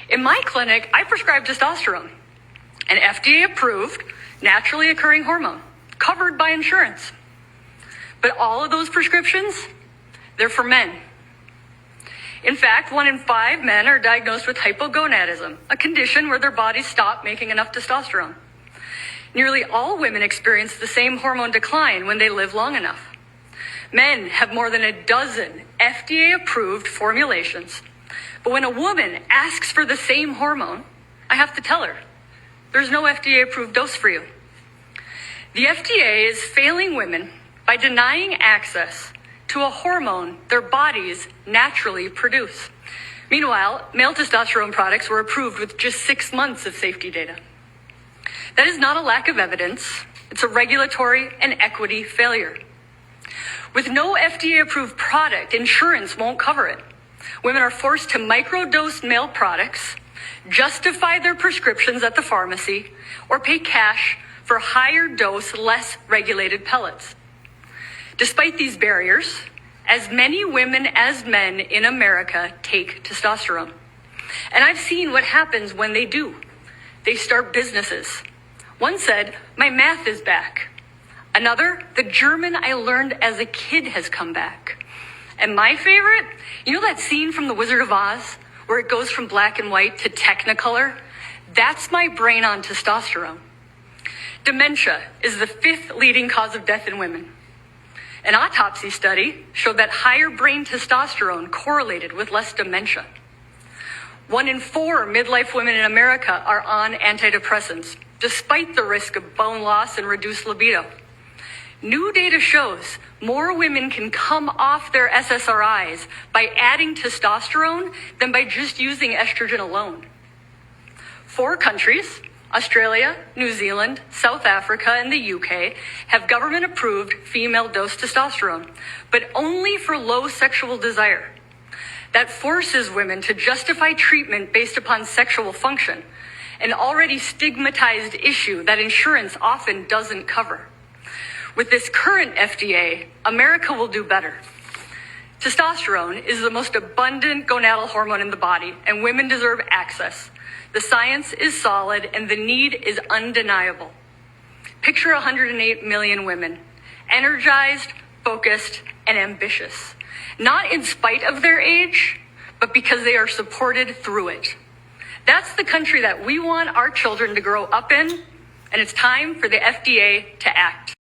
In my clinic, I prescribe testosterone, an FDA-approved, naturally occurring hormone, covered by insurance. But all of those prescriptions, they're for men. In fact, 1 in 5 men are diagnosed with hypogonadism, a condition where their bodies stop making enough testosterone. Nearly all women experience the same hormone decline when they live long enough. Men have more than a dozen FDA-approved formulations. But when a woman asks for the same hormone, I have to tell her, there's no FDA-approved dose for you. The FDA is failing women by denying access to a hormone their bodies naturally produce. Meanwhile, male testosterone products were approved with just 6 months of safety data. That is not a lack of evidence. It's a regulatory and equity failure. With no FDA-approved product, insurance won't cover it. Women are forced to microdose male products, justify their prescriptions at the pharmacy, or pay cash for higher dose, less regulated pellets. Despite these barriers, as many women as men in America take testosterone. And I've seen what happens when they do. They start businesses. One said, "My math is back." Another, "The German I learned as a kid has come back." And my favorite, you know that scene from The Wizard of Oz where it goes from black and white to Technicolor? That's my brain on testosterone. Dementia is the 5th leading cause of death in women. An autopsy study showed that higher brain testosterone correlated with less dementia. 1 in 4 midlife women in America are on antidepressants, despite the risk of bone loss and reduced libido. New data shows more women can come off their SSRIs by adding testosterone than by just using estrogen alone. 4 countries, Australia, New Zealand, South Africa, and the UK, have government-approved female-dose testosterone, but only for low sexual desire. That forces women to justify treatment based upon sexual function, an already stigmatized issue that insurance often doesn't cover. With this current FDA, America will do better. Testosterone is the most abundant gonadal hormone in the body, and women deserve access. The science is solid, and the need is undeniable. Picture 108 million women, energized, focused, and ambitious. Not in spite of their age, but because they are supported through it. That's the country that we want our children to grow up in, and it's time for the FDA to act.